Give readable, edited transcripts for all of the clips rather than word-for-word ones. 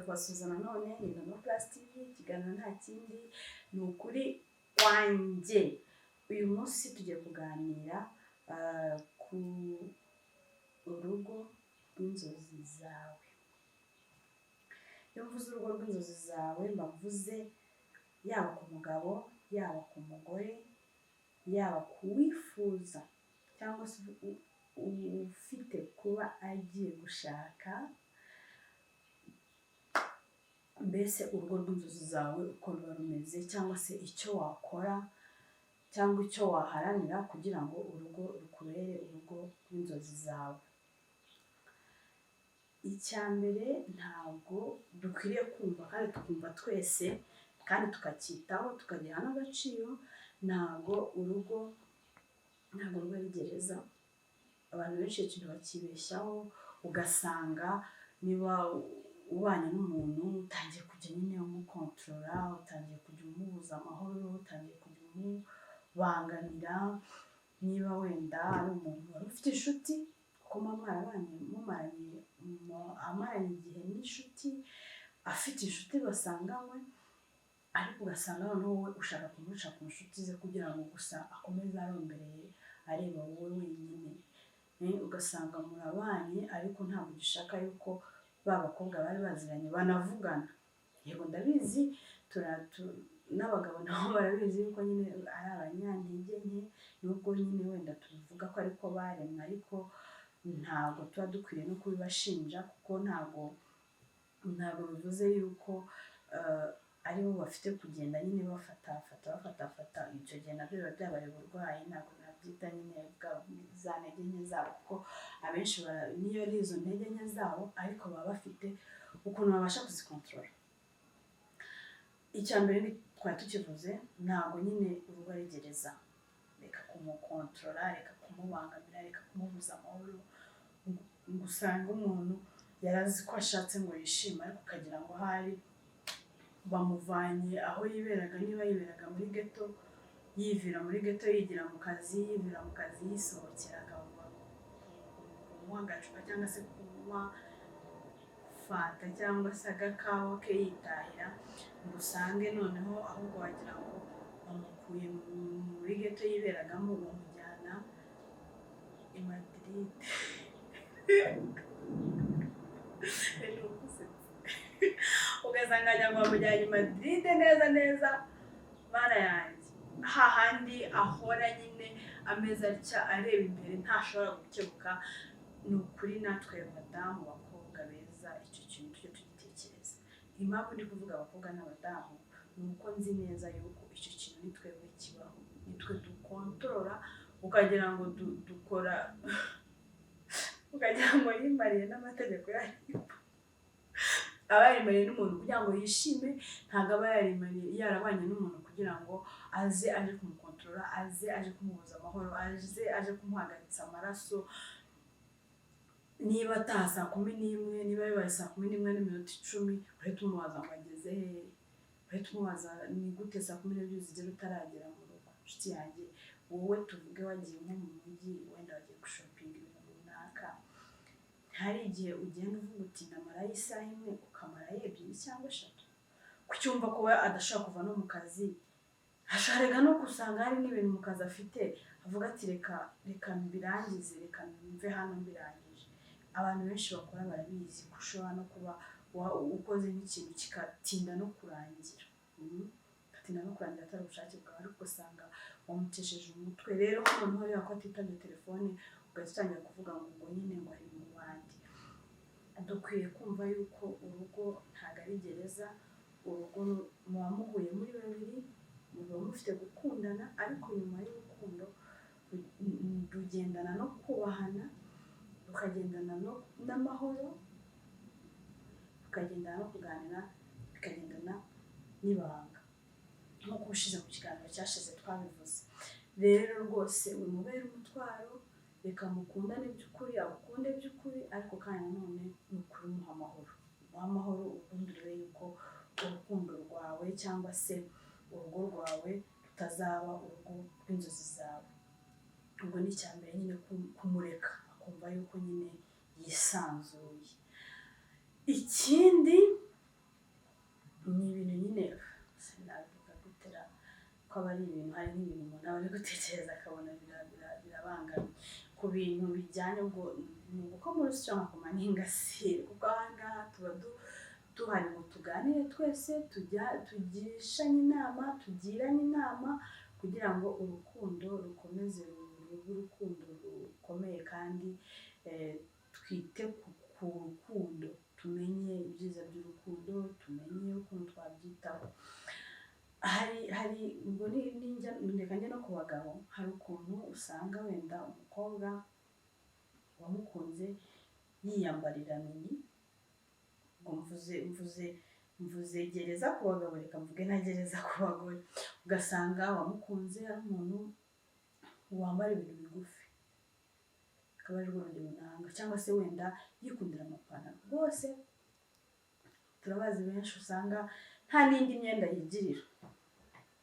kubasubiza nanone ni Nono Plastic, ikiganiro nta kindi ni ukuri kwanjye. Uyu munsi tugiye kuganira ku urugo rw'inzozi zawe. Iyo mvuze urugo rw'inzozi zawe mbavuze yaba ku mugabo, yaba ku mugore, yaba kuwifuza cyangwa se ufite kuba agiye gushaka, mbese urugo rw'inzozi zawe uko ruba rumeze, cyangwa se icyo wakora cyangwa icyo waharanira kugira ngo urugo rukubere urugo rw'inzozi zawe. Icya mbere ntabwo dukwiriye kumva kandi tukumva twese kandi tukacyitaho tukagiha n'agaciro, ntabwo urugo ari gereza. Abantu benshi ikintu bakibeshyaho, ugasanga niba ubanye n'umuntu utangiye kujya nyine umukontorora, utangiye kujya umubuza amahoro, utangiye kujya umubangamira. Niba wenda ari umuntu wari ufite inshuti kuko amaranye igihe n'inshuti, afite inshuti basanganywe, ariko ugasanga noneho wowe ushaka kumuca ku nshuti ze kugira ngo gusa akomeze arombereye areba wowe wenyine. Ugasanga murabanye ariko ntabwo ugishaka yuko ba bakobwa bari baziranye banavugana. Yego ndabizi, n'abagabo nabo barabizi yuko nyine ari abanyantege nke, nubwo nyine wenda tubivuga ko ariko baremwe, ariko ntabwo tuba dukwiriye no kubibashinja kuko ntabwo bivuze yuko aribo bafite kugenda nyine bafata icyo gihe nabyo biba byabaye uburwayi. Ntabwo nabyita nyine za ntege nke zabo, kuko abenshi niyo ari izo ntege nke zabo ariko baba bafite ukuntu babasha kuzikontorora. Icya mbere twari tukivuze, ntabwo nyine urugo ari gereza. Reka kumukontorora, reka kumubangamira, reka kumubuza amahoro, ngo usange umuntu yarazi ko ashatse ngo yishime ariko ukagira ngo ahari bamuvanye aho yiberaga. Niba yiberaga muri ghetto, yivira muri ghetto yigira mu kazi, yivira mu kazi yisohokera akava kunywa agacupa cyangwa se kunywa fanta cyangwa se agakawa ke yitahira, ngo usange noneho ahubwo wagira ngo bamukuye muri ghetto yiberagamo bamujyana i Madrid. Ugasanga wagira ngo bamujyanye i Madrid neza, mana yanjye, hahandi ahora nyine ameze atya areba imbere ntashobora gukebuka. Ni ukuri natwe abadamu, bakobwa beza, icyo kintu tujye tugitekereza. Impamvu ndi kuvuga abakobwa n'abadamu ni uko nzi neza yuko icyo kintu ni twebwe kibaho, ni twe dukontorora, ukagira ngo dukora ukagira ngo yimariye n'amategeko yayo. Aba yarimariye n'umuntu kugira ngo yishime, ntabwo aba yarabanye n'umuntu kugira ngo aze aje kumukontorora, aje kumubuza amahoro, aje kumuhagaritsa amaraso. Niba ataha saa 11, niba bibaye saa 11:10, uhita umubaza ngo ageze he, uhita umubaza ni gute saa 12 zigera utaragera mu rugo. Inshuti yanjye, wowe tuvuge wagiye nko mu mujyi, wenda wagiye gushopinga ibintu runaka, hari igihe ugenda uvuga uti ndamarayo isaha imwe, ukamarayo 2 cyangwa 3. Kucyumva ko we adashaka kuva no mu kazi, ashaka no gusanga hari n'ibintu mu kazi afite, avuga ati reka mbirangize, reka mve hano mbirangije. Abantu benshi bakora barabizi ko ushobora no kuba ukoze nk'ikintu kikatinda no kurangira. Katinda no kurangira atari ubushake bwawe, ariko usanga wamutesheje umutwe. Rero noneho rero ko atitabye telefone, ugahita utangira kuvuga ngo nyine ngo ari mu bandi. Dukwiye kumva yuko urugo ntabwo ari gereza. Urugo muba muhuye muri babiri, muba mufite gukundana, ariko nyuma y'urukundo rugendana no kubahana, rukagendana n'amahoro, rukagendana no kuganira, bikagendana n'ibanga. Nk'uko ubushize mu kiganiro cyashize twabivuze. Rero rwose wimubere umutwaro, reka mukundane by'ukuri, agukunde by'ukuri, ariko kandi nanone ni ukuri muha amahoro. Muha amahoro, ubundi urebe yuko urukundo rwawe cyangwa se urugo rwawe rutazaba urugo rw'inzozi zawe. Ubwo ni icya mbere nyine kumureka, akumva yuko nyine yisanzuye. Ikindi ni ibintu nyine sinabivuga gutera ko aba ari ibintu hari n'ibintu umuntu aba ari gutekereza akabona birabangamye ku bintu bijyanye ubwo ni uko muri rusyo nkakoma n'ingasire kuko ahangaha tuba duhari ngo tuganire twese tugishanye inama tugirane inama kugira ngo urukundo rukomeze rube urukundo rukomeye kandi twite ku rukundo tumenye ibyiza by'urukundo tumenye ukuntu twabyitaho hari ubwo ndeka njye no ku bagabo hari ukuntu usanga wenda umukobwa wamukunze yiyambarira mini ngo mvuze gereza ku bagabo reka mvuge na gereza ku bagore ugasanga wamukunze ari umuntu wambara ibintu bigufi akaba ari rwo rugero nanga cyangwa se wenda yikundira amapantaro rwose turabazi benshi usanga nta n'indi myenda yigirira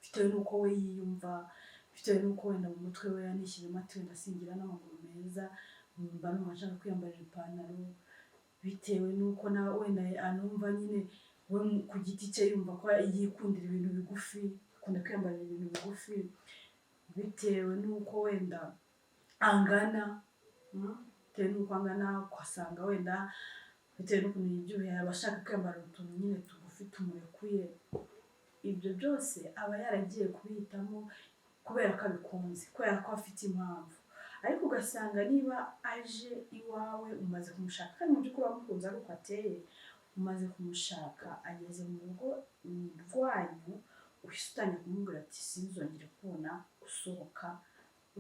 bitewe n'uko we yiyumva bitewe n'uko wenda mu mutwe we yanishyizemo ati wenda asingira n'amaguru meza mba numva nshaka kwiyambarira ipantaro bitewe n'uko na wenda anumva nyine we ku giti cye yumva ko yikundira ibintu bigufi akunda kwiyambarira ibintu bigufi bitewe n'uko wenda angana bitewe n'uko angana ugasanga wenda bitewe n'ukuntu yibyibushye aba ashaka kwiyambarira utuntu nyine tugufi tumurekuye ibyo byose aba yaragiye kubihitamo kubera ko abikunze kubera ko afite impamvu ariko ugasanga niba aje iwawe umaze kumushaka kandi mu by'ukuri wamukunze ari uko ateye umaze kumushaka ageze mu rugo rwanyu uhise utangira kumubwira ati sinzongere kubona usohoka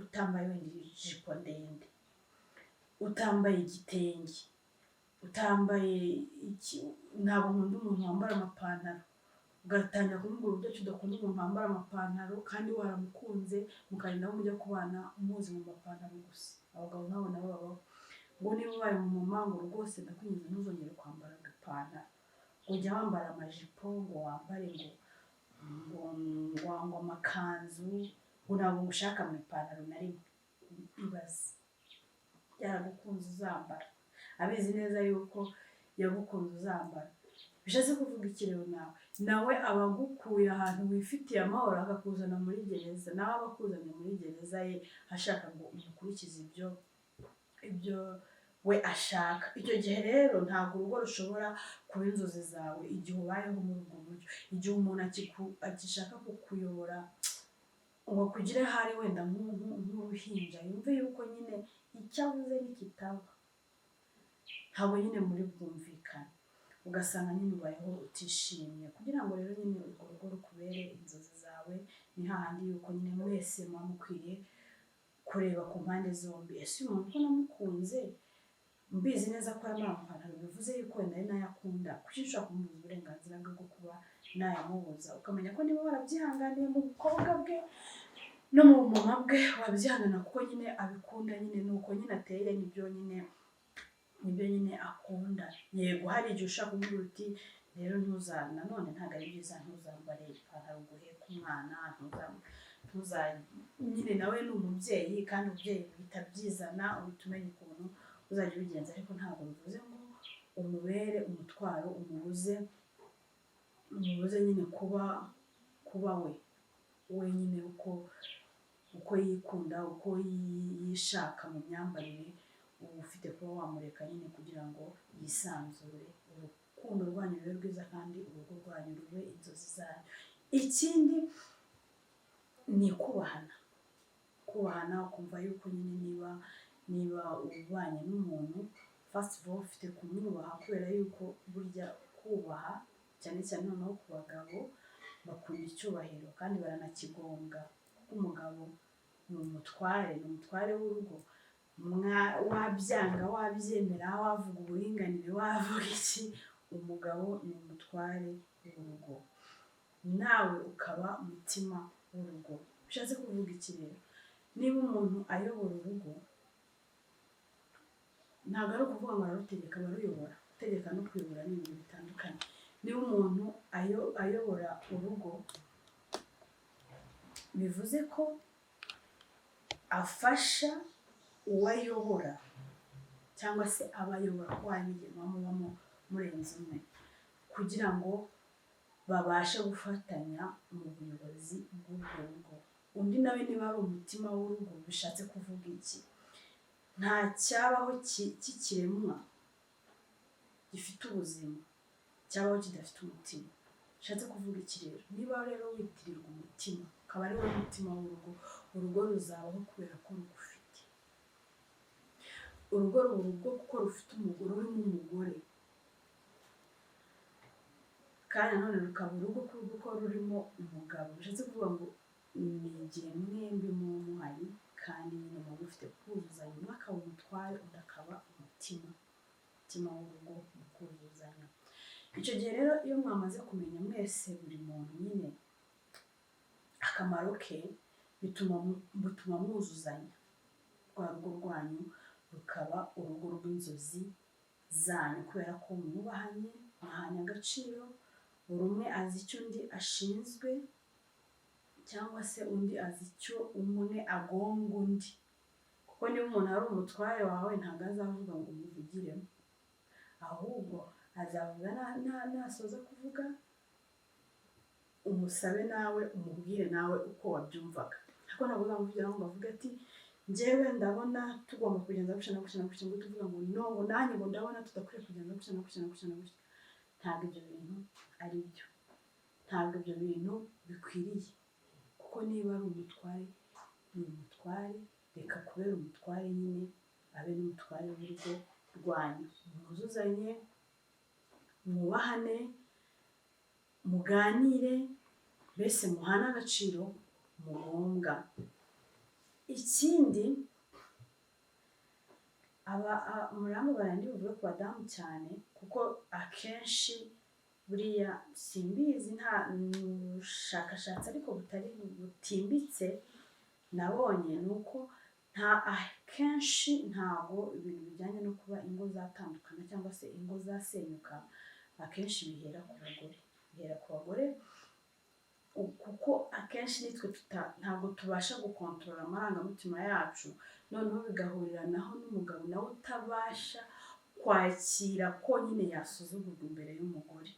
utambaye wenda ijipo ndende utambaye igitenge utambaye ntabwo nkunda umuntu wambara amapantaro ugatangira kumubwira uburyo udakunda umuntu wambara amapantaro kandi waramukunze mukarinda aho mujya kubana umuzi mu mapantaro gusa abagabo nabo babaho ngo niba ubaye mu mama ngo rwose ndakwinjiza ntuzongere kwambara agapantaro ngo ujya wambara amajipo ngo wambare ngo amakanzu ngo ntabwo ngushaka mu ipantaro na rimwe ibaze yaragukunze uzambara abizi neza yuko yagukunze uzambara bishatse kuvuga ikirero nawe aba agukuye ahantu wifitiye amahoro akakuzana muri gereza nawe aba akuzanye muri gereza ye ashaka ngo umukurikize ibyo we ashaka icyo gihe rero ntabwo urugo rushobora kuba inzozi zawe igihe ubayeho muri ubwo buryo igihe umuntu agishaka kukuyobora ngo kugire hari wenda nk'uruhinja yumve yuko nyine icyo avuze n'ikitaba ntabwo nyine muri bwumvikane ugasanga nyine ubayeho utishimye kugira ngo rero nyine urwo rugo rukubere inzozi zawe ni hahandi yuko nyine mwese muba mukwiriye kureba ku mpande zombi ese uyu muntu ko namukunze mbizi neza ko yambaye amapantaro bivuze yuko wenda ari nayo akunda kuki nshobora kumubuza uburenganzira bwe bwo kuba nayamubuza ukamenya ko niba warabyihanganiye mu bukobwa bwe no mu bumama bwe wabyihangana kuko nyine abikunda nyine nuko nyine ateye nibyo nyine akunda yego hari igihe ushaka kumubwira uti rero nanone ntabwo ari byiza ntuzambare ipantaro ngo uheke umwana nyine nawe ni umubyeyi kandi umubyeyi bihita byizana uhita umenya ukuntu uzajya ubigenza ariko ntabwo bivuze ngo umubere umutwaro umubuze nyine kuba we nyine uko yikunda uko yishaka mu myambarire uba ufite kuba wamureka nyine kugira ngo yisanzure urukundo rwanyu rube rwiza kandi urugo rwanyu rube inzozi zanyu ikindi ni kubahana ukumva yuko nyine niba ubanye n'umuntu first of all ufite kumwubaha kubera yuko burya kubaha cyane cyane noneho ku bagabo bakunda icyubahiro kandi baranakigombwa kuko umugabo ni umutware w'urugo wabyanga wabyemera wavuga uburinganire wavuga iki umugabo ni umutware w'urugo nawe ukaba umutima w'urugo bishatse kuvuga iki rero niba umuntu ayobora urugo ntabwo ari ukuvuga ngo ararutegeka baruyobora gutegeka no kuyobora ni ibintu bitandukanye niba umuntu ayobora urugo bivuze ko afasha uwayobora cyangwa se abayobora ko hari igihe muba murenze umwe kugira ngo babashe gufatanya mu buyobozi bw'urwo rugo. Undi nawe niba ari umutima w'urugo bishatse kuvuga iki? Nta cyabaho cy'ikiremwa gifite ubuzima cyabaho kidafite umutima. Bishatse kuvuga iki rero? Niba rero witirirwa umutima ukaba ari wo mutima w'urugo, urugo ruzabaho kubera ko rugufite. Urugo ruba urugo kuko rufite umugore, urimo umugore, kandi nanone rukaba urugo kuko rurimo umugabo. Bishatse kuvuga ngo ni igihe mwembi muba muhari kandi nyine muba mufite kuzuzanya, umwe akaba umutware undi akaba umutima w'urugo mu kuzuzanya. Icyo gihe rero iyo mwamaze kumenya mwese buri muntu nyine akamaro ke, bituma mwuzuzanya, rwa rugo rwanyu rukaba urugo rw'inzozi zanyu kubera ko mwubahanye, mwahanye agaciro, buri umwe azi icyo undi ashinzwe cyangwa se undi azi icyo umwe agonga undi. Kuko niba umuntu ari umutware wawe ntabwo azavuga ngo umuvugiremo, ahubwo azavuga nasoza kuvuga umusabe nawe umubwire nawe uko wabyumvaga. Ariko ntabwo uzamuvugira ngo avuge ati njyewe ndabona tugomba kugenza gutya na gutya na gutya, ngo tuvuga ngo no, ngo nanjye ngo ndabona tudakwiye kugenza gutya na gutya na gutya na gutya. Ntabwo ibyo bintu ari byo, ntabwo ibyo bintu bikwiriye. Kuko niba ari umutware ni umutware, reka kubera umutware nyine abe n'umutware w'urugo rwanyu. Mwuzuzanye, mwubahane, muganire, mbese muhane agaciro mugombwa. Ikindi umurambo barandi buvuge ku badamu cyane, kuko akenshi buriya simbizi, nta bushakashatsi ariko butari butimbitse nabonye, ni uko akenshi ntabwo ibintu bijyanye no kuba ingo zatandukana cyangwa se ingo zasenyuka akenshi bihera ku bagore, kuko akenshi nitwe ntabwo tubasha gukontorora amarangamutima yacu, noneho bigahuriraho n'umugabo nawe utabasha kwakira ko nyine yasuzugurwa imbere y'umugore.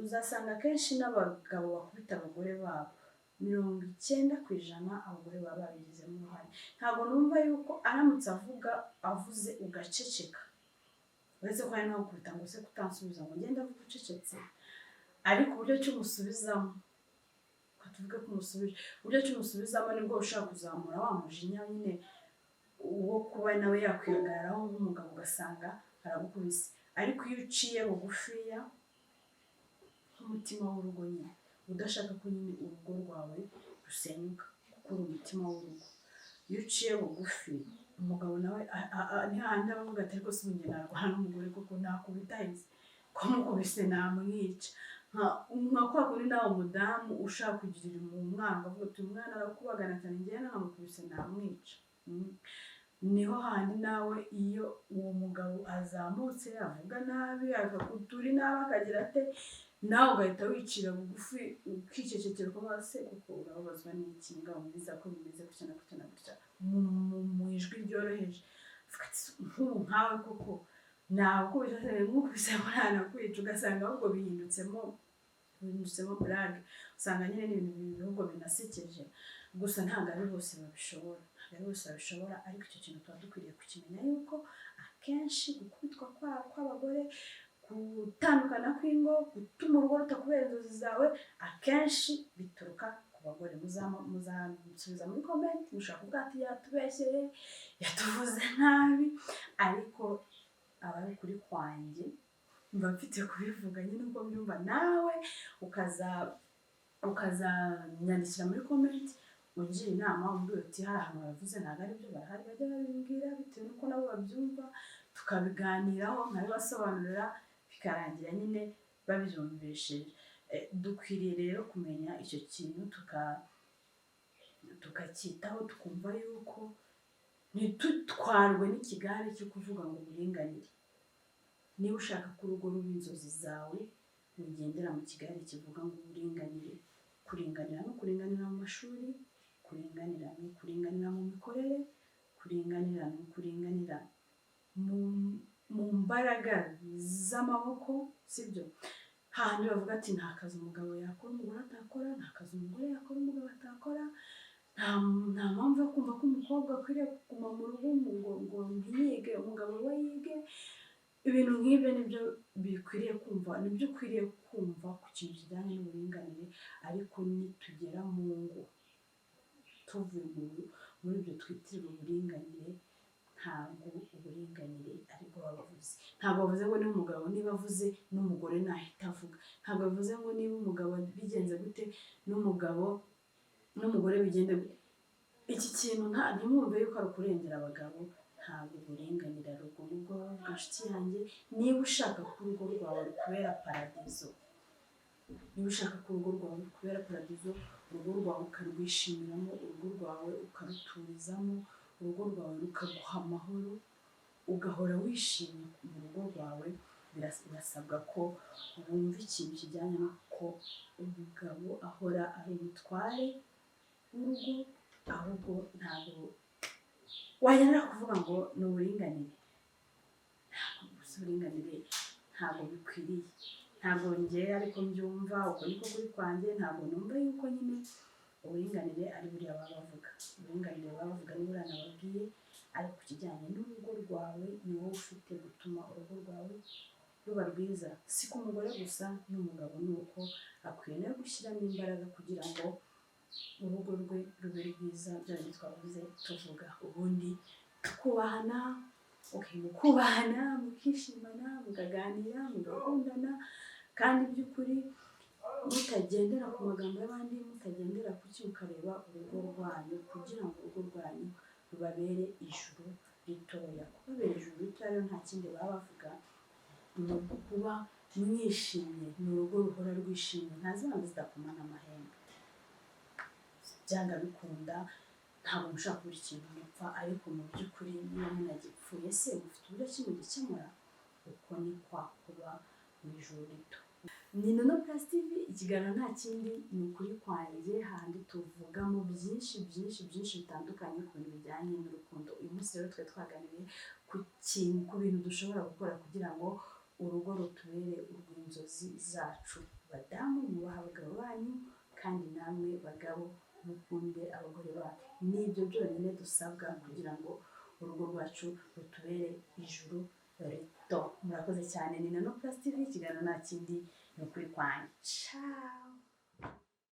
Uzasanga akenshi n'abagabo bakubita abagore babo 90% abagore baba babigizemo uruhare. Ntabwo numva yuko aramutse avuze ugaceceka, uretse ko hari nawe ukubita ngo se kutansubiza ngo ngende avuga ucecetse, ariko uburyo cy'umusubizamo, tuvuge ko umusubije, uburyo cy'umusubizamo nibwo ushaka kuzamura wa mujinya nyine uwo kuba nawe yakwihagararaho nk'umugabo ugasanga aragukubise. Ariko iyo uciye bugufiya nk'umutima w'urugo nyine, udashaka ko nyine urugo rwawe rusenyuka kuko uri umutima w'urugo, iyo uciye bugufi umugabo nawe ntihandi abavuga ati ariko si njye narwana n'umugore kuko nakubitahize ko mukubise namwica. Nka kwa kundi nawe umudamu ushaka kugirira umwana ukavuga ati umwana arakubagana cyane njyewe namukubise namwica. Niho handi nawe iyo uwo mugabo azamutse avuga nabi akakutura inabi akagira ate, nawe ugahita wicira bugufi ukicecekera uko base, kuko urababazwa n'iki ngabo mbiza ko bimeze gutya na gutya na gutya mu ijwi ryoroheje. Nk'ubu nkawe koko ntabwo nk'ukubise mwana kwica, ugasanga ahubwo bihindutsemo burage, usanga nyine n'ibintu bihugo binasekeje. Gusa ntabwo ari bose babishobora, ariko icyo kintu tuba dukwiriye kukimenya yuko akenshi gukubitwa kw'abagore, gutandukana kw'ingo, gutuma urugo rutakubera inzozi zawe, akenshi bituruka ku bagore. Muzamusubiza muri comment mushaka kuvuga ati yatubeshyeye, yatuvuze nabi, ariko aba ari ukuri kwanjye mba mfite kubivuga nyine uko mbyumva, nawe ukazanyandikira muri comment ungira inama umbwira uti hari ahantu bavuze ntabwo ari byo, barahari bajya babimbwira bitewe n'uko nabo babyumva, tukabiganiraho nkabibasobanurira bikarangira nyine babyumvishije. Dukwiriye rero kumenya icyo kintu tukacyitaho, tukumva yuko ntitutwarwe n'ikigare cyo kuvuga ngo uburinganire. Niba ushaka ko urugo ruba inzozi zawe, ugendera mu kigare kivuga ngo uburinganire. Kuringanira no kuringanira mu mashuri, kuringanira no kuringanira mu mikorere, kuringanira no kuringanira mu mbaraga z'amaboko, sibyo? hahandi bavuga ati nta kazi umugabo yakora umugore atakora, nta kazi umugore yakora umugabo atakora, nta mpamvu yo kumva ko umukobwa akwiriye kuguma mu rugo ngo ntiyige umugabo we yige. Ibintu nk'ibyo nibyo bikwiriye kumva, nibyo ukwiriye kumva ku kintu kijyanye n'uburinganire. Ariko nitugera mu ngo tuvuye muri ibyo twitira uburinganire, ntabwo uburinganire aribwo baba bavuze. Ntabwo bavuze ngo niba umugabo niba avuze n'umugore ntahita avuga, ntabwo bavuze ngo niba umugabo bigenze gute n'umugabo n'umugore bigende gute. Iki kintu ntimwumve yuko ari ukurengera abagabo, ntabwo uburinganire ari ubwo ngubwo. Bavuga nshuti yanjye, niba ushaka ko urugo rwawe rukubera paradizo, niba ushaka ko urugo rwawe rukubera paradizo, urugo rwawe ukarwishimiramo, urugo rwawe ukaruturizamo, urugo rwawe rukaguha amahoro, ugahora wishimye mu rugo rwawe, birasabwa ko wumva ikintu kijyanye n'uko umugabo ahora ari umutware w'urugo. Ahubwo ntabwo wagendera kuvuga ngo ni uburinganire. Gusa uburinganire ntabwo bikwiriye, ntabwo njye ariko mbyumva, uko niko kuri kwanjye. Ntabwo numva yuko nyine uburinganire ari buriya baba bavuga. Uburinganire baba bavuga ni buriya nababwiye, ariko ku kijyanye n'urugo rwawe ni wowe ufite gutuma urugo rwawe ruba rwiza. Si ku mugore gusa, n'umugabo ni uko akwiye no gushyiramo imbaraga kugira ngo urugo rwe rube rwiza. Bya bindi twavuze tuvuga, ubundi tukubahana, mukubahana, mukishimana, mukaganira, mugakundana, kandi by'ukuri mutagendera ku magambo y'abandi, mutagendera ku cyo, mukareba urugo rwanyu kugira ngo urugo rwanyu rubabere ijuru ritoya. Kubabera ijuru ritoya rero nta kindi baba bavuga, ni ukuba mwishimye, ni urugo ruhora rwishimye, nta zindi zidakomana amahembe. Byanga bikunda, ntabwo mushaka buri kintu mupfa, ariko mu by'ukuri niba munagipfuye se mufite uburyo ki mugikemura. Uko ni kwa kuba mu ijuru rito. Ni Nono Plus TV, ikiganiro nta kindi ni ukuri kwanjye, handi tuvugamo byinshi byinshi byinshi bitandukanye ku bintu bijyanye n'urukundo. Uyu munsi rero twari twaganiriye ku bintu dushobora gukora kugira ngo urugo rutubere urw'inzozi zacu. Badamu, mwubaha abagabo banyu, kandi namwe bagabo mukunde abagore banyu. Nibyo byonyine dusabwa kugira ngo urugo rwacu rutubere ijuru rito. Murakoze cyane. Ni Nono Plus TV, ikiganiro nta kindi ni ukuri kwanjye. Ciao.